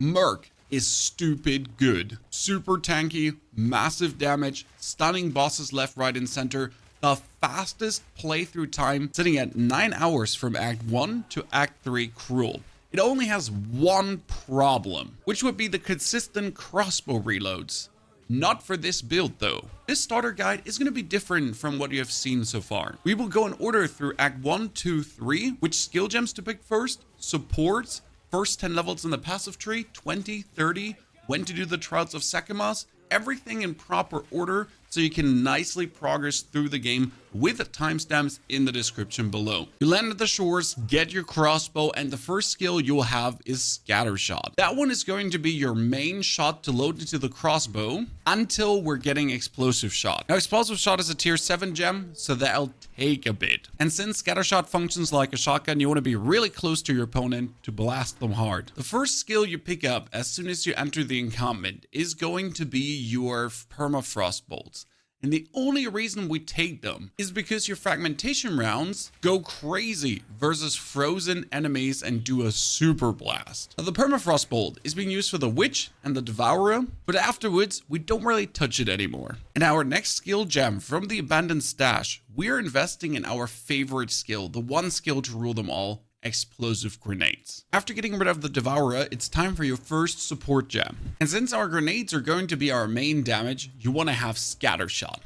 Merc is stupid good. Super tanky, massive damage, stunning bosses left, right, and center. The fastest playthrough time sitting at 9 hours from Act 1 to Act 3 cruel. It only has one problem, which would be the consistent crossbow reloads. Not for this build though. This starter guide is going to be different from what you have seen so far. We will go in order through Act 1, 2, 3, which skill gems to pick first, supports, first 10 levels in the passive tree, 20, 30, when to do the Trials of Sekimas, everything in proper order so you can nicely progress through the game with the timestamps in the description below. You land at the shores, get your crossbow, and the first skill you will have is Scatter Shot. That one is going to be your main shot to load into the crossbow until we're getting Explosive Shot. Now, Explosive Shot is a tier 7 gem, so that'll take a bit. And since Scatter Shot functions like a shotgun, you want to be really close to your opponent to blast them hard. The first skill you pick up as soon as you enter the encampment is going to be your Permafrost Bolts. And the only reason we take them is because your fragmentation rounds go crazy versus frozen enemies and do a super blast. Now, the Permafrost Bolt is being used for the Witch and the Devourer, but afterwards, we don't really touch it anymore. And our next skill gem from the Abandoned Stash, we're investing in our favorite skill, the one skill to rule them all, Explosive Grenades. After getting rid of the Devourer, it's time for your first support gem. And since our grenades are going to be our main damage, you want to have Scatter Shot.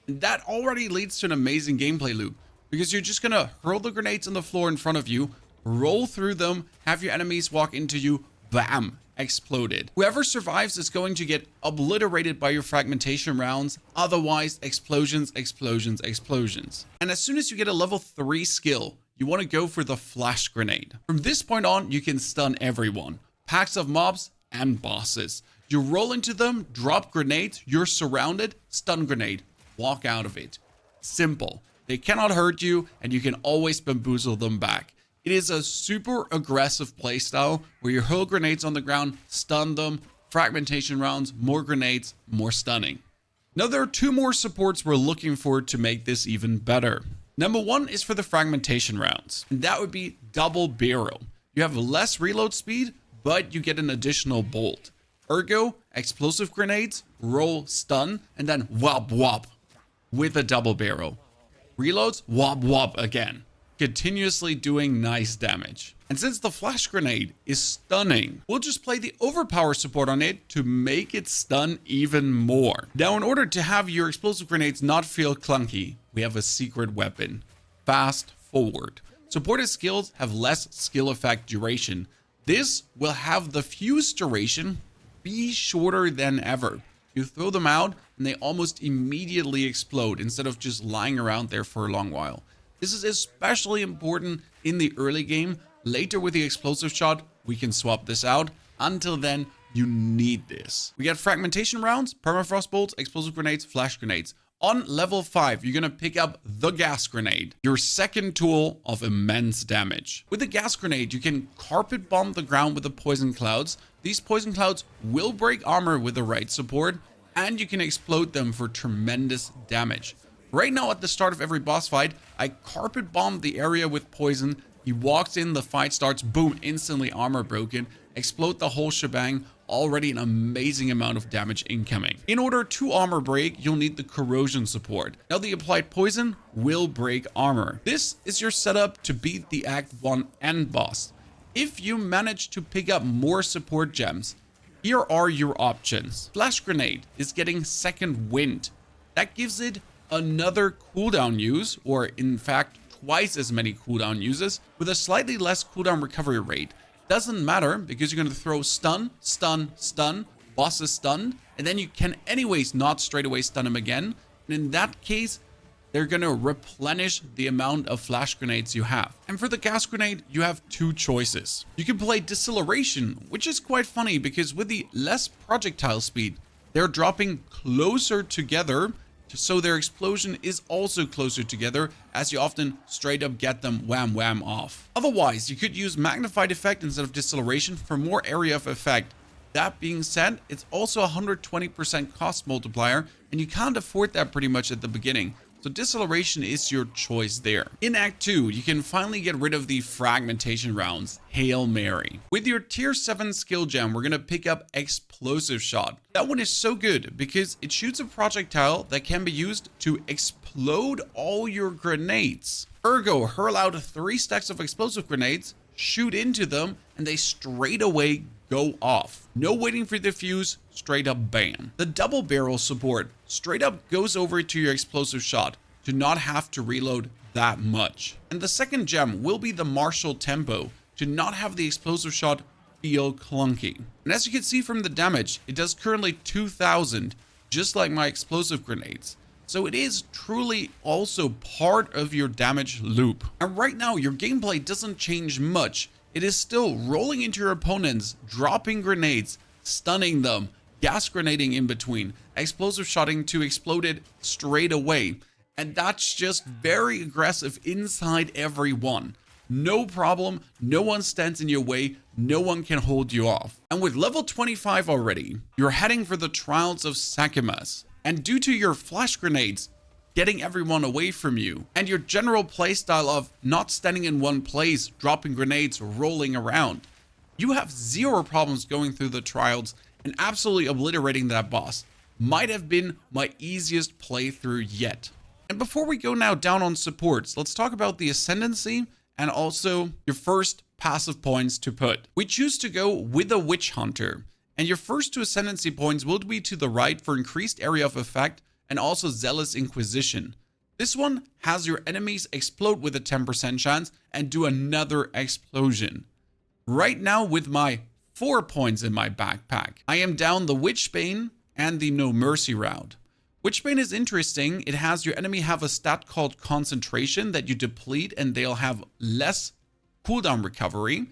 And that already leads to an amazing gameplay loop, because you're just going to hurl the grenades on the floor in front of you, roll through them, have your enemies walk into you, bam, exploded. Whoever survives is going to get obliterated by your fragmentation rounds, otherwise explosions, explosions, explosions. And as soon as you get a level 3 skill, you want to go for the Flash Grenade. From this point on, you can stun everyone, packs of mobs and bosses. You roll into them, drop grenades, you're surrounded, stun grenade, walk out of it. Simple. They cannot hurt you, and you can always bamboozle them back. It is a super aggressive playstyle where you hurl grenades on the ground, stun them, fragmentation rounds, more grenades, more stunning. Now there are 2 more supports we're looking for to make this even better. Number 1 is for the fragmentation rounds, and that would be Double Barrel. You have less reload speed, but you get an additional bolt. Ergo, explosive grenades, roll, stun, and then wop wop with a double barrel. Reloads, wop wop again, continuously doing nice damage. And since the flash grenade is stunning, we'll just play the overpower support on it to make it stun even more. Now, in order to have your explosive grenades not feel clunky, we have a secret weapon, Fast Forward. Supported skills have less skill effect duration. This will have the fuse duration be shorter than ever. You throw them out and they almost immediately explode instead of just lying around there for a long while. This is especially important in the early game. Later with the explosive shot, we can swap this out. Until then, you need this. We get fragmentation rounds, permafrost bolts, explosive grenades, flash grenades. On level 5, you're going to pick up the gas grenade, your second tool of immense damage. With the gas grenade, you can carpet bomb the ground with the poison clouds. These poison clouds will break armor with the right support, and you can explode them for tremendous damage. Right now at the start of every boss fight, I carpet bomb the area with poison. He walks in, the fight starts, boom, instantly armor broken, explode the whole shebang, already an amazing amount of damage incoming. In order to armor break, you'll need the corrosion support. Now the applied poison will break armor. This is your setup to beat the Act 1 end boss. If you manage to pick up more support gems, here are your options. Flash Grenade is getting second wind. That gives it another cooldown use, or in fact, twice as many cooldown uses with a slightly less cooldown recovery rate. Doesn't matter because you're going to throw stun, stun, stun, boss is stunned, and then you can anyways not straight away stun him again. And in that case, they're going to replenish the amount of flash grenades you have. And for the gas grenade, you have two choices. You can play Deceleration, which is quite funny because with the less projectile speed, they're dropping closer together, so their explosion is also closer together, as you often straight up get them wham wham off. Otherwise, you could use Magnified Effect instead of Deceleration for more area of effect. That being said, it's also a 120% cost multiplier, and you can't afford that pretty much at the beginning. So deceleration is your choice there. In Act 2, you can finally get rid of the fragmentation rounds, Hail Mary. With your tier 7 skill gem, we're gonna pick up Explosive Shot. That one is so good because it shoots a projectile that can be used to explode all your grenades. Ergo, hurl out 3 stacks of explosive grenades, shoot into them, and they straight away go off. No waiting for the fuse, straight up bam. The double barrel support straight up goes over to your explosive shot to not have to reload that much. And the second gem will be the martial tempo to not have the explosive shot feel clunky. And as you can see from the damage, it does currently 2000, just like my explosive grenades. So it is truly also part of your damage loop. And right now, your gameplay doesn't change much. It is still rolling into your opponents, dropping grenades, stunning them, gas grenading in between, explosive shotting to explode it straight away. And that's just very aggressive inside every one. No problem, no one stands in your way, no one can hold you off. And with level 25 already, you're heading for the Trials of Sakimas. And due to your flash grenades getting everyone away from you, and your general playstyle of not standing in one place, dropping grenades, rolling around, you have zero problems going through the trials and absolutely obliterating that boss. Might have been my easiest playthrough yet. And before we go now down on supports, let's talk about the Ascendancy and also your first passive points to put. We choose to go with a Witch Hunter, and your first 2 Ascendancy points will be to the right for increased area of effect and also Zealous Inquisition. This one has your enemies explode with a 10% chance and do another explosion. Right now with my 4 points in my backpack, I am down the Witchbane and the No Mercy route. Witchbane is interesting. It has your enemy have a stat called Concentration that you deplete and they'll have less cooldown recovery,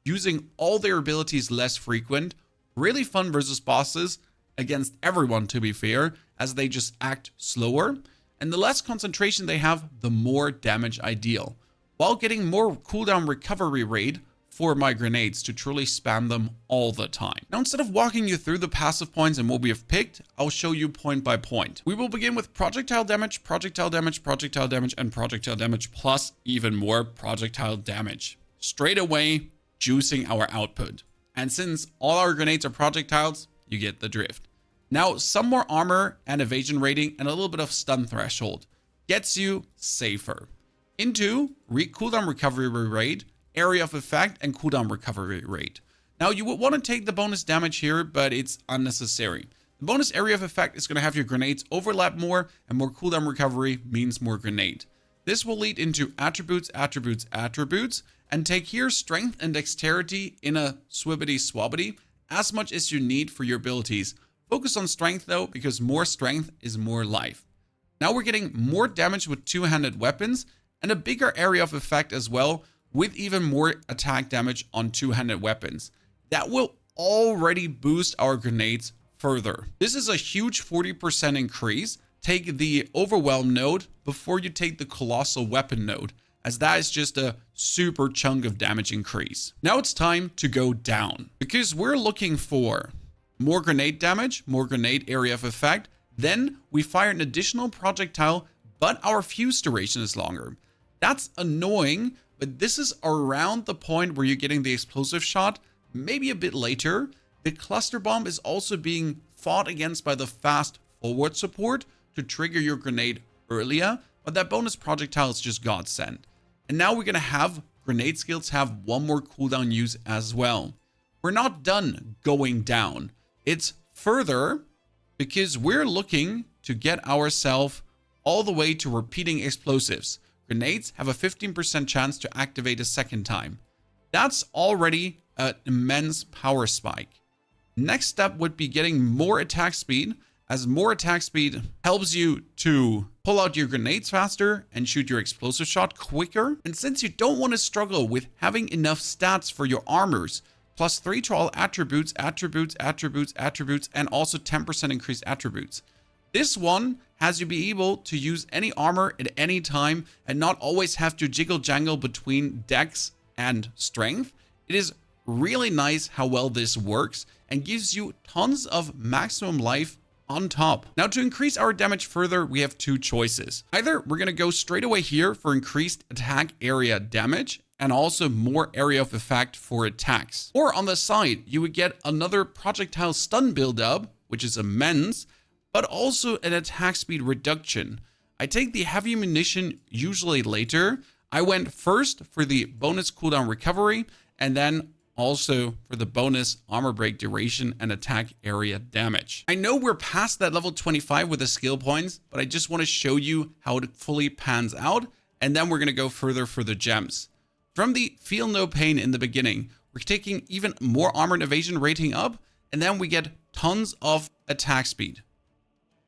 using all their abilities less frequent. Really fun versus bosses, against everyone to be fair, as they just act slower. And the less concentration they have, the more damage I deal, while getting more cooldown recovery rate for my grenades to truly spam them all the time. Now, instead of walking you through the passive points and what we have picked, I'll show you point by point. We will begin with projectile damage, projectile damage, projectile damage, and projectile damage, plus even more projectile damage. Straight away, juicing our output. And since all our grenades are projectiles, you get the drift. Now, some more armor and evasion rating and a little bit of stun threshold gets you safer. Into cooldown recovery rate, area of effect, and cooldown recovery rate. Now, you would want to take the bonus damage here, but it's unnecessary. The bonus area of effect is going to have your grenades overlap more, and more cooldown recovery means more grenade. This will lead into attributes, attributes, attributes, and take here strength and dexterity in a swibbity swabbity as much as you need for your abilities. Focus on strength though, because more strength is more life. Now we're getting more damage with two-handed weapons and a bigger area of effect as well, with even more attack damage on two-handed weapons. That will already boost our grenades further. This is a huge 40% increase. Take the Overwhelm node before you take the Colossal Weapon node, as that is just a super chunk of damage increase. Now it's time to go down, because we're looking for more grenade damage, more grenade area of effect. Then we fire an additional projectile, but our fuse duration is longer. That's annoying, but this is around the point where you're getting the explosive shot, maybe a bit later. The cluster bomb is also being fought against by the fast forward support to trigger your grenade earlier, but that bonus projectile is just godsend. And now we're gonna have grenade skills have one more cooldown use as well. We're not done going down. It's further, because we're looking to get ourselves all the way to repeating explosives. Grenades have a 15% chance to activate a second time. That's already an immense power spike. Next step would be getting more attack speed, as more attack speed helps you to pull out your grenades faster and shoot your explosive shot quicker. And since you don't want to struggle with having enough stats for your armors, +3 to all attributes, attributes, attributes, attributes, and also 10% increased attributes. This one has you be able to use any armor at any time and not always have to jiggle jangle between dex and strength. It is really nice how well this works and gives you tons of maximum life on top. Now to increase our damage further, we have two choices. Either we're going to go straight away here for increased attack area damage and also more area of effect for attacks. Or on the side, you would get another projectile stun build-up, which is immense, but also an attack speed reduction. I take the heavy munition usually later. I went first for the bonus cooldown recovery and then also for the bonus armor break duration and attack area damage. I know we're past that level 25 with the skill points, but I just want to show you how it fully pans out, and then we're going to go further for the gems. From the feel no pain in the beginning, we're taking even more armor and evasion rating up, and then we get tons of attack speed.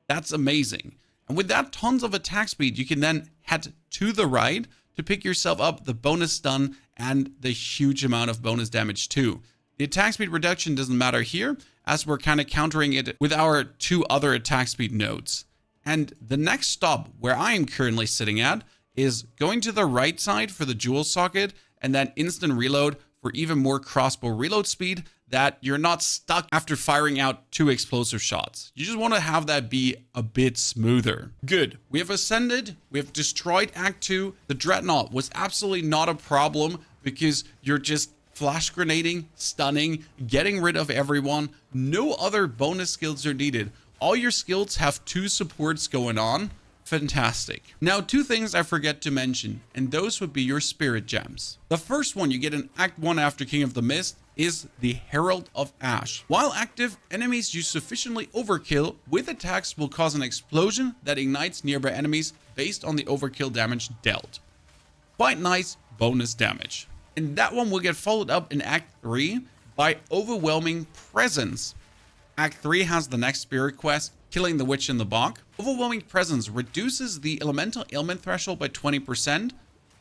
That's amazing. And with that tons of attack speed, you can then head to the right to pick yourself up the bonus stun and the huge amount of bonus damage too. The attack speed reduction doesn't matter here, as we're kind of countering it with our two other attack speed nodes. And the next stop where I am currently sitting at is going to the right side for the jewel socket and then instant reload for even more crossbow reload speed, that you're not stuck after firing out 2 explosive shots. You just want to have that be a bit smoother. Good. We have ascended. We have destroyed Act 2. The Dreadnought was absolutely not a problem because you're just flash grenading, stunning, getting rid of everyone. No other bonus skills are needed. All your skills have 2 supports going on. Fantastic. Now, 2 things I forget to mention, and those would be your spirit gems. The first one you get in Act 1 after King of the Mist is the Herald of Ash. While active, enemies you sufficiently overkill with attacks will cause an explosion that ignites nearby enemies based on the overkill damage dealt. Quite nice bonus damage. And that one will get followed up in Act 3 by Overwhelming Presence. Act 3 has the next spirit quest, Killing the Witch in the Bog. Overwhelming Presence reduces the elemental ailment threshold by 20%,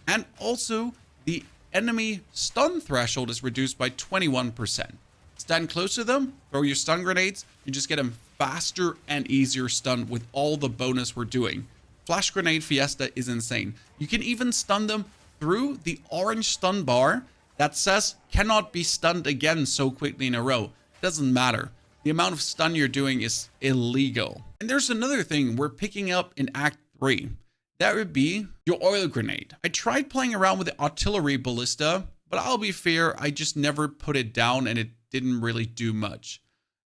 and also the enemy stun threshold is reduced by 21%. Stand close to them, throw your stun grenades, you just get them faster and easier stun with all the bonus we're doing. Flash Grenade Fiesta is insane. You can even stun them through the orange stun bar that says cannot be stunned again so quickly in a row. Doesn't matter. The amount of stun you're doing is illegal. And there's another thing we're picking up in Act 3. That would be your oil grenade. I tried playing around with the artillery ballista, but I'll be fair, I just never put it down and it didn't really do much.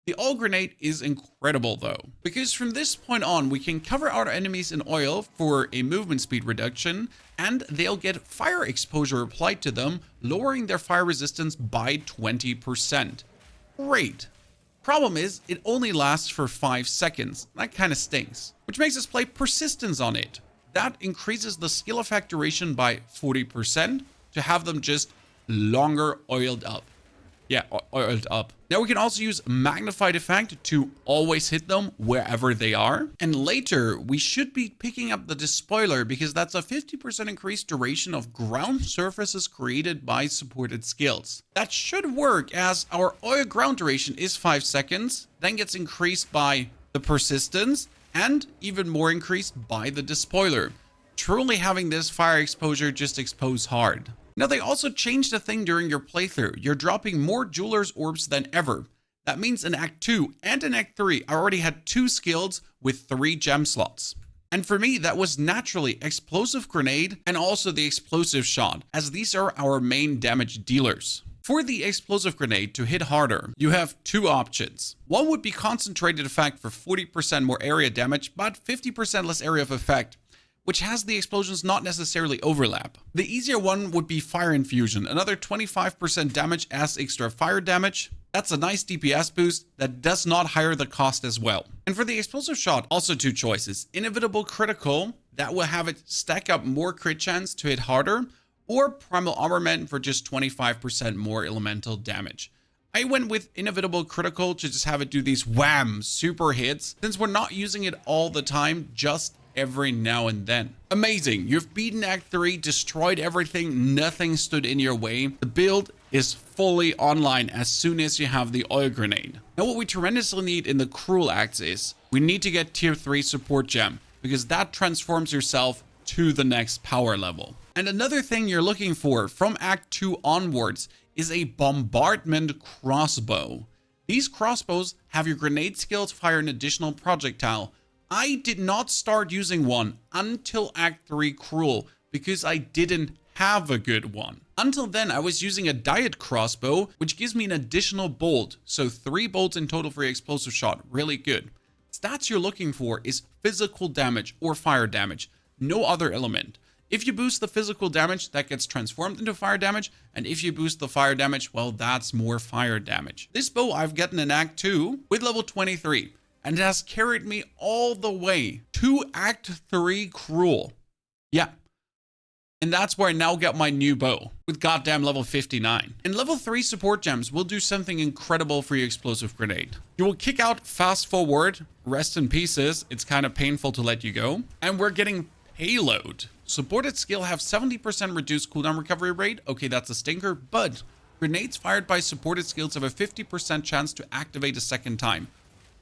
The oil grenade is incredible though, because from this point on, we can cover our enemies in oil for a movement speed reduction, and they'll get fire exposure applied to them, lowering their fire resistance by 20%. Great. Problem is, it only lasts for 5 seconds. That kind of stinks, which makes us play Persistence on it. That increases the skill effect duration by 40% to have them just longer oiled up. Yeah, oiled up. Now we can also use Magnified Effect to always hit them wherever they are. And later, we should be picking up the Despoiler because that's a 50% increased duration of ground surfaces created by supported skills. That should work as our oil ground duration is 5 seconds, then gets increased by the Persistence, and even more increased by the Despoiler. Truly having this fire exposure just expose hard. Now they also changed a thing during your playthrough. You're dropping more Jeweler's Orbs than ever. That means in Act 2 and in Act 3, I already had 2 skills with 3 gem slots. And for me, that was naturally Explosive Grenade and also the Explosive Shot, as these are our main damage dealers. For the Explosive Grenade to hit harder, you have 2 options. One would be Concentrated Effect for 40% more area damage, but 50% less area of effect, which has the explosions not necessarily overlap. The easier one would be Fire Infusion, another 25% damage as extra fire damage. That's a nice DPS boost that does not higher the cost as well. And for the Explosive Shot, also 2 choices. Inevitable Critical, that will have it stack up more crit chance to hit harder, or Primal Armament for just 25% more elemental damage. I went with Inevitable Critical to just have it do these wham super hits, since we're not using it all the time, just every now and then. Amazing. You've beaten Act 3, destroyed everything, nothing stood in your way. The build is fully online as soon as you have the oil grenade. Now what we tremendously need in the cruel acts is we need to get tier 3 support gem, because that transforms yourself to the next power level. And another thing you're looking for from Act 2 onwards is a Bombardment crossbow. These crossbows have your grenade skills fire an additional projectile. I did not start using one until Act 3 Cruel because I didn't have a good one. Until then, I was using a diet crossbow, which gives me an additional bolt. So 3 bolts in total for your explosive shot. Really good. Stats you're looking for is physical damage or fire damage. No other element. If you boost the physical damage, that gets transformed into fire damage. And if you boost the fire damage, well, that's more fire damage. This bow I've gotten in Act 2 with level 23. And it has carried me all the way to Act 3 Cruel. Yeah. And that's where I now get my new bow with goddamn level 59. And level 3 support gems will do something incredible for your explosive grenade. You will kick out fast forward, rest in pieces. It's kind of painful to let you go. And we're getting payload. Supported skill have 70% reduced cooldown recovery rate. Okay, that's a stinker, but grenades fired by supported skills have a 50% chance to activate a second time.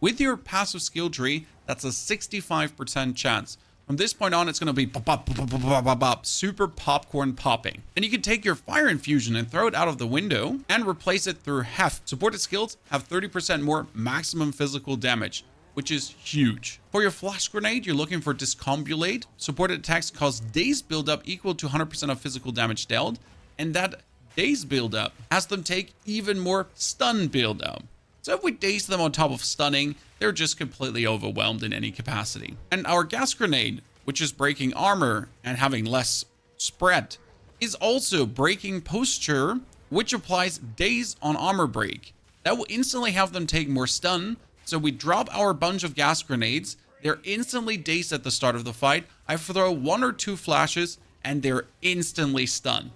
With your passive skill tree, that's a 65% chance. From this point on, it's going to be pop, pop, pop, pop, pop, pop, pop, super popcorn popping. And you can take your fire infusion and throw it out of the window and replace it through heft. Supported skills have 30% more maximum physical damage, which is huge. For your flash grenade, you're looking for Discombulate. Supported attacks cause daze buildup equal to 100% of physical damage dealt, and that daze buildup has them take even more stun buildup. So if we daze them on top of stunning, they're just completely overwhelmed in any capacity. And our gas grenade, which is breaking armor and having less spread, is also breaking posture, which applies daze on armor break. That will instantly have them take more stun. So we drop our bunch of gas grenades. They're instantly dazed at the start of the fight. I throw 1 or 2 flashes and they're instantly stunned.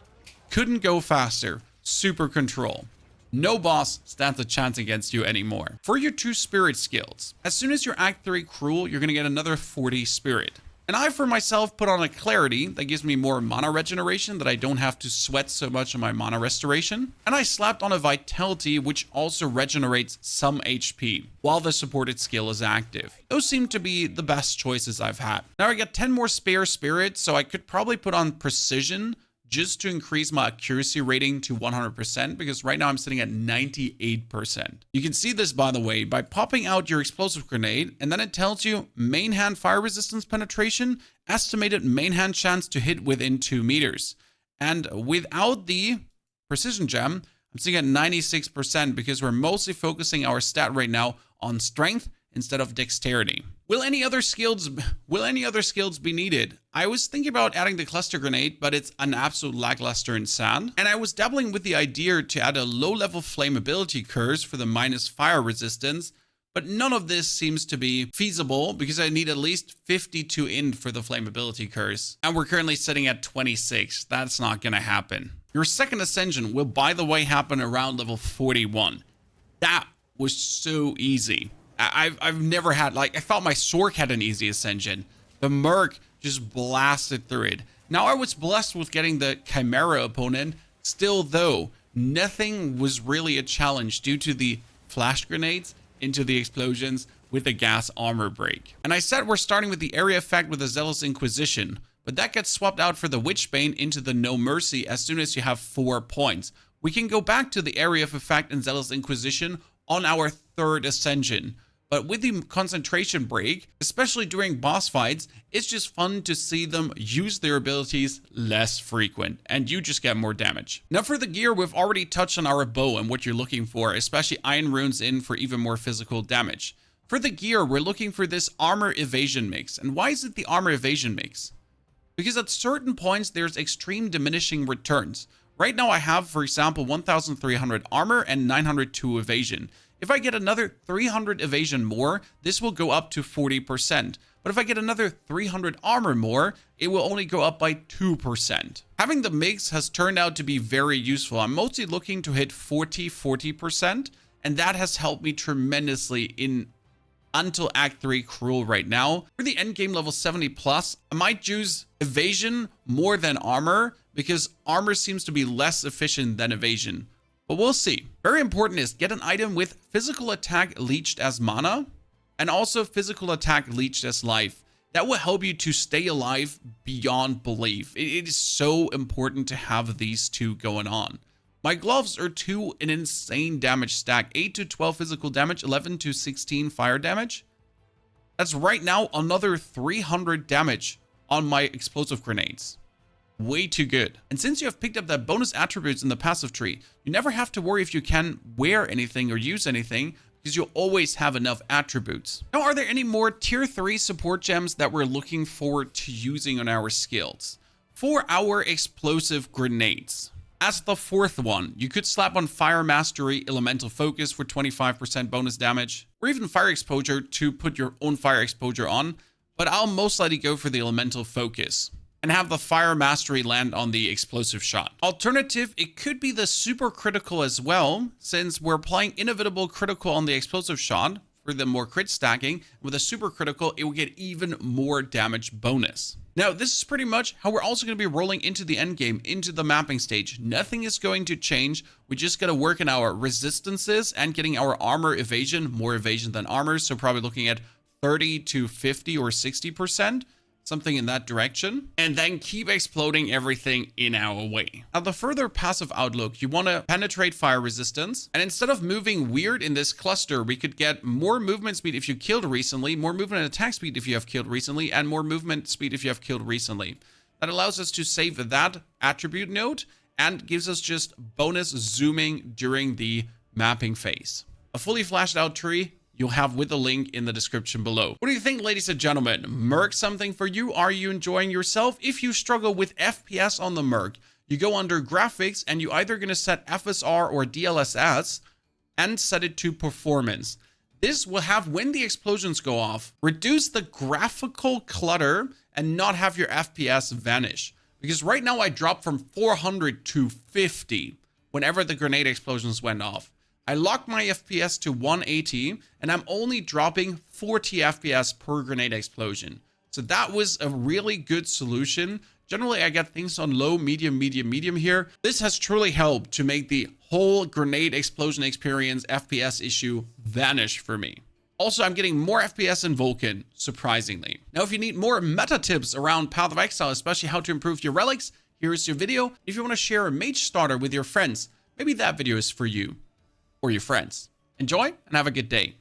Couldn't go faster. Super control. No boss stands a chance against you anymore. For your 2 spirit skills, as soon as you're Act 3 Cruel, you're going to get another 40 spirit. And I, for myself, put on a Clarity that gives me more mana regeneration, that I don't have to sweat so much on my mana restoration. And I slapped on a Vitality, which also regenerates some HP while the supported skill is active. Those seem to be the best choices I've had. Now I got 10 more spare spirits, so I could probably put on Precision just to increase my accuracy rating to 100%, because right now I'm sitting at 98%. You can see this, by the way, by popping out your explosive grenade, and then it tells you main hand fire resistance penetration, estimated main hand chance to hit within 2 meters. And without the precision gem, I'm sitting at 96% because we're mostly focusing our stat right now on strength instead of dexterity. Will any other skills be needed? I was thinking about adding the cluster grenade, but it's an absolute lackluster in sand. And I was dabbling with the idea to add a low-level flammability curse for the minus fire resistance, but none of this seems to be feasible because I need at least 52 int for the flammability curse. And we're currently sitting at 26. That's not gonna happen. Your second ascension will, by the way, happen around level 41. That was so easy. I've never had, like, I thought my Sork had an easy ascension. The Merc just blasted through it. Now I was blessed with getting the Chimera opponent. Still though, nothing was really a challenge due to the flash grenades into the explosions with the gas armor break. And I said we're starting with the area effect with the Zealous Inquisition, but that gets swapped out for the Witchbane into the No Mercy as soon as you have 4 points. We can go back to the area of effect and Zealous Inquisition on our 3rd ascension. But with the concentration break, especially during boss fights, it's just fun to see them use their abilities less frequent, and you just get more damage. Now for the gear, we've already touched on our bow and what you're looking for, especially Iron Runes in for even more physical damage. For the gear, we're looking for this armor evasion mix. And why is it the armor evasion mix? Because at certain points, there's extreme diminishing returns. Right now I have, for example, 1,300 armor and 902 evasion. If I get another 300 evasion more, this will go up to 40%. But if I get another 300 armor more, it will only go up by 2%. Having the mix has turned out to be very useful. I'm mostly looking to hit 40%, and that has helped me tremendously in until Act 3 Cruel right now. For the endgame level 70 plus, I might choose evasion more than armor, because armor seems to be less efficient than evasion. But we'll see. Very important is get an item with physical attack leached as mana and also physical attack leached as life. That will help you to stay alive beyond belief. It is so important to have these two going on. My gloves are an insane damage stack. 8 to 12 physical damage, 11 to 16 fire damage. That's right now another 300 damage on my explosive grenades. Way too good. And since you have picked up that bonus attributes in the passive tree, you never have to worry if you can wear anything or use anything, because you'll always have enough attributes. Now, are there any more tier 3 support gems that we're looking forward to using on our skills? For our explosive grenades, as the fourth one, you could slap on Fire Mastery, Elemental Focus for 25% bonus damage, or even Fire Exposure to put your own Fire Exposure on, but I'll most likely go for the Elemental Focus and have the Fire Mastery land on the explosive shot. Alternative, it could be the super critical as well, since we're applying inevitable critical on the explosive shot for the more crit stacking. With a super critical, it will get even more damage bonus. Now, this is pretty much how we're also going to be rolling into the end game, into the mapping stage. Nothing is going to change. We just got to work on our resistances and getting our armor evasion, more evasion than armor. So probably looking at 30 to 50 or 60%. Something in that direction, and then keep exploding everything in our way. Now, the further passive outlook, you want to penetrate fire resistance, and instead of moving weird in this cluster, we could get more movement speed if you killed recently, more movement and attack speed if you have killed recently, and more movement speed if you have killed recently. That allows us to save that attribute node and gives us just bonus zooming during the mapping phase. A fully flashed out tree you'll have with the link in the description below. What do you think, ladies and gentlemen? Merc something for you? Are you enjoying yourself? If you struggle with FPS on the Merc, you go under graphics and you either gonna set FSR or DLSS and set it to performance. This will have, when the explosions go off, reduce the graphical clutter and not have your FPS vanish. Because right now I dropped from 400 to 50 whenever the grenade explosions went off. I locked my FPS to 180 and I'm only dropping 40 FPS per grenade explosion. So that was a really good solution. Generally, I get things on low, medium, medium, medium here. This has truly helped to make the whole grenade explosion experience FPS issue vanish for me. Also, I'm getting more FPS in Vulcan, surprisingly. Now, if you need more meta tips around Path of Exile, especially how to improve your relics, here's your video. If you want to share a mage starter with your friends, maybe that video is for you or your friends. Enjoy and have a good day.